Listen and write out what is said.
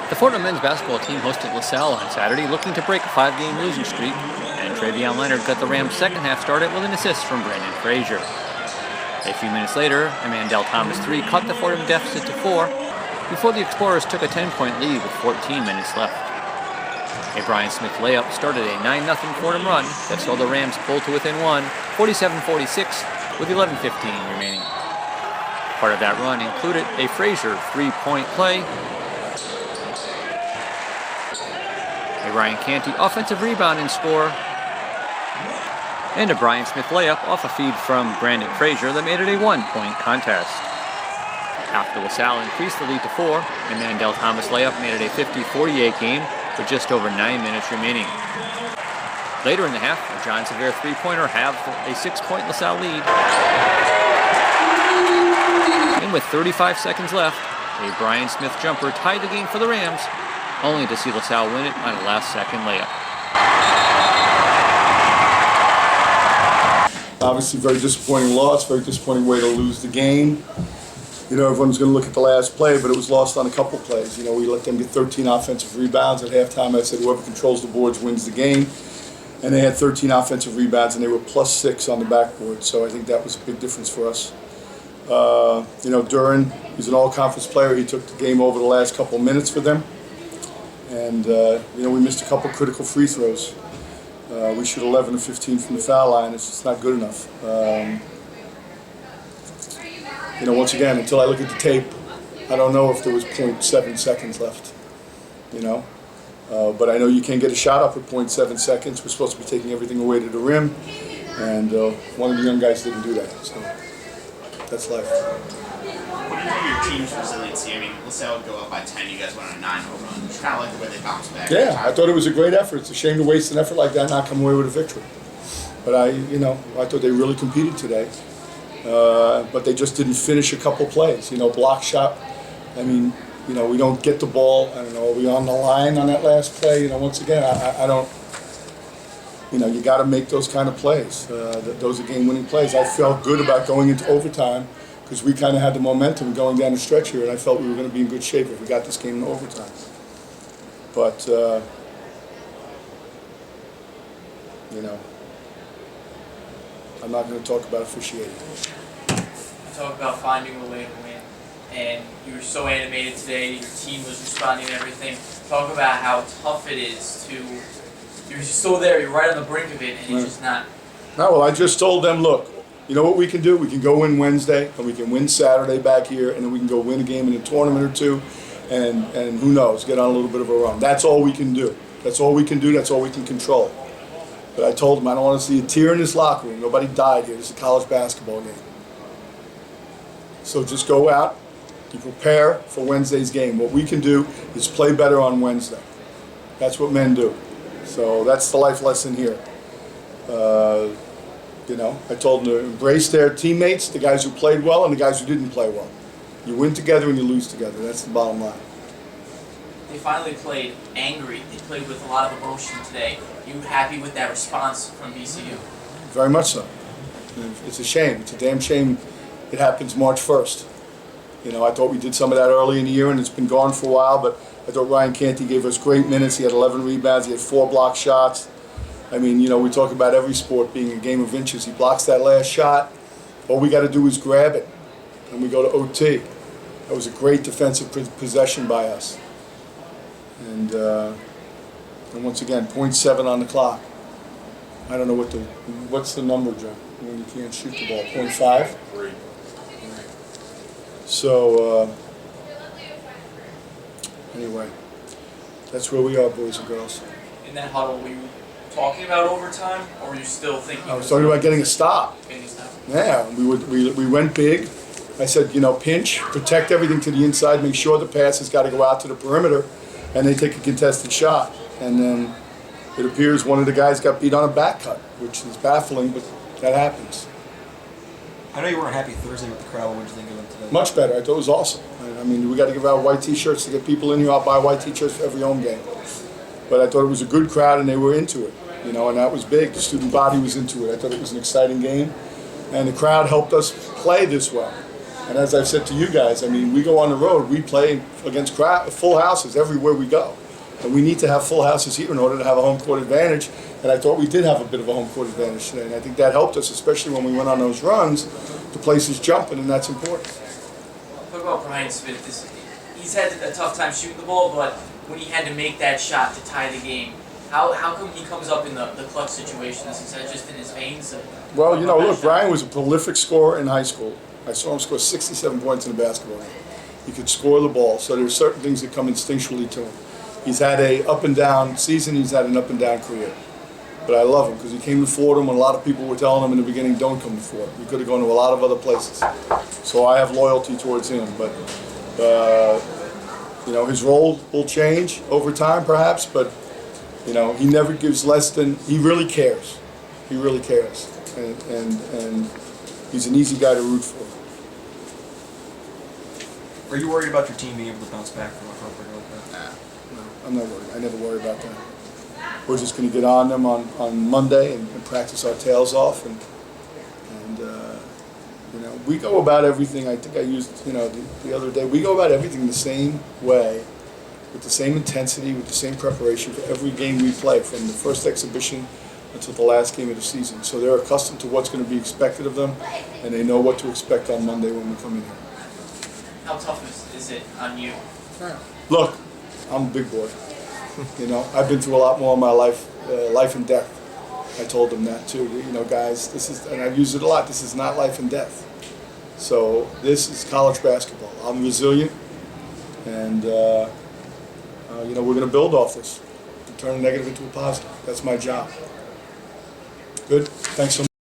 The Fordham men's basketball team hosted LaSalle on Saturday, looking to break a 5-game losing streak, and Travion Leonard got the Rams' second half started with an assist from Brandon Frazier. A few minutes later, Emmanuel Thomas 3 cut the Fordham deficit to 4 before the Explorers took a 10-point lead with 14 minutes left. A Brian Smith layup started a 9-0 Fordham run that saw the Rams pull to within 47-46 with 11:15 remaining. Part of that run included a Frazier 3-point play, a Ryan Canty offensive rebound and score, and a Brian Smith layup off a feed from Brandon Frazier that made it a 1-point contest. After LaSalle increased the lead to 4, and Mandel Thomas layup made it a 50-48 game with just over 9 minutes remaining. Later in the half, a John Sevier 3-pointer halved a 6-point LaSalle lead. And with 35 seconds left, a Brian Smith jumper tied the game for the Rams, only to see LaSalle win it on a last-second layup. Obviously, very disappointing loss, very disappointing way to lose the game. You know, everyone's going to look at the last play, but it was lost on a couple plays. You know, we let them get 13 offensive rebounds at halftime. I said whoever controls the boards wins the game. And they had 13 offensive rebounds, and they were +6 on the backboard. So I think that was a big difference for us. You know, Duran, he's an all-conference player. He took the game over the last couple minutes for them. And, you know, we missed a couple critical free throws. We shoot 11 of 15 from the foul line. It's just not good enough. You know, once again, until I look at the tape, I don't know if there was 0.7 seconds left, you know. But I know you can't get a shot up at 0.7 seconds. We're supposed to be taking everything away to the rim, and one of the young guys didn't do that, so that's life. What do you think of your team's resiliency? I mean, LaSalle would go up by 10, you guys went on a 9-0 run. It's kind of like the way they bounced back. Yeah, I thought it was a great effort. It's a shame to waste an effort like that and not come away with a victory. But you know, I thought they really competed today. But they just didn't finish a couple plays. You know, block shot. I mean, you know, we don't get the ball. I don't know, are we on the line on that last play? You know, once again, I don't, you know, you got to make those kind of plays. Those are game-winning plays. I felt good about going into overtime because we kind of had the momentum going down the stretch here, and I felt we were going to be in good shape if we got this game in overtime. But, you know, I'm not going to talk about officiating. Talk about finding a way to win, and you were so animated today. Your team was responding to everything. Talk about how tough it is to. You're still there. You're right on the brink of it, and it's just not. No, well, I just told them, look, you know what we can do? We can go win Wednesday, and we can win Saturday back here, and then we can go win a game in a tournament or two, and who knows, get on a little bit of a run. That's all we can do. That's all we can do. That's all we can control. But I told them I don't want to see a tear in this locker room. Nobody died here. This is a college basketball game. So just go out and prepare for Wednesday's game. What we can do is play better on Wednesday. That's what men do. So that's the life lesson here. You know, I told them to embrace their teammates, the guys who played well and the guys who didn't play well. You win together and you lose together. That's the bottom line. They finally played angry. They played with a lot of emotion today. You happy with that response from VCU? Very much so. It's a shame. It's a damn shame it happens March 1st. You know, I thought we did some of that early in the year, and it's been gone for a while, but I thought Ryan Canty gave us great minutes. He had 11 rebounds. He had 4 block shots. I mean, you know, we talk about every sport being a game of inches. He blocks that last shot. All we got to do is grab it, and we go to OT. That was a great defensive possession by us. And once again, 0.7 on the clock. I don't know what's the number, Joe, when you can't shoot the ball. 0.5? 3. So, anyway, that's where we are, boys and girls. In that huddle, were you talking about overtime, or were you still thinking? I was talking about getting a stop. Getting a stop. Yeah, we went big. I said, you know, pinch, protect everything to the inside, make sure the pass has got to go out to the perimeter, and they take a contested shot. And then it appears one of the guys got beat on a back cut, which is baffling, but that happens. I know you weren't happy Thursday with the crowd. What did you think of it today? Much better. I thought it was awesome. I mean, we got to give out white T-shirts to get people in here. I'll buy white T-shirts for every home game. But I thought it was a good crowd, and they were into it. You know, and that was big. The student body was into it. I thought it was an exciting game, and the crowd helped us play this well. And as I've said to you guys, I mean, we go on the road, we play against full houses everywhere we go. And we need to have full houses here in order to have a home court advantage. And I thought we did have a bit of a home court advantage today. And I think that helped us, especially when we went on those runs. The place is jumping, and that's important. Talk about Brian Smith. He's had a tough time shooting the ball, but when he had to make that shot to tie the game, how come he comes up in the clutch situations? Is that just in his veins? Well, you know, look, Brian was a prolific scorer in high school. I saw him score 67 points in a basketball game. He could score the ball, so there's certain things that come instinctually to him. He's had a up and down season, he's had an up and down career. But I love him because he came to Fordham when a lot of people were telling him in the beginning, don't come to Fordham. He could have gone to a lot of other places. So I have loyalty towards him. But, you know, his role will change over time perhaps, but, you know, he never gives less than, he really cares. He really cares. And he's an easy guy to root for. Are you worried about your team being able to bounce back from a heartbreak like that? No, I'm not worried. I never worry about that. We're just going to get on them on Monday and practice our tails off. And you know, we go about everything, I think I used, you know, the other day, we go about everything the same way, with the same intensity, with the same preparation for every game we play, from the first exhibition until the last game of the season. So they're accustomed to what's going to be expected of them, and they know what to expect on Monday when we come in here. How tough is it on you? Look, I'm a big boy. You know, I've been through a lot more in my life, life and death. I told them that too. You know, guys, this is, and I've used it a lot, this is not life and death. So this is college basketball. I'm resilient, and you know, we're going to build off this, turn a negative into a positive. That's my job. Good. Thanks so much.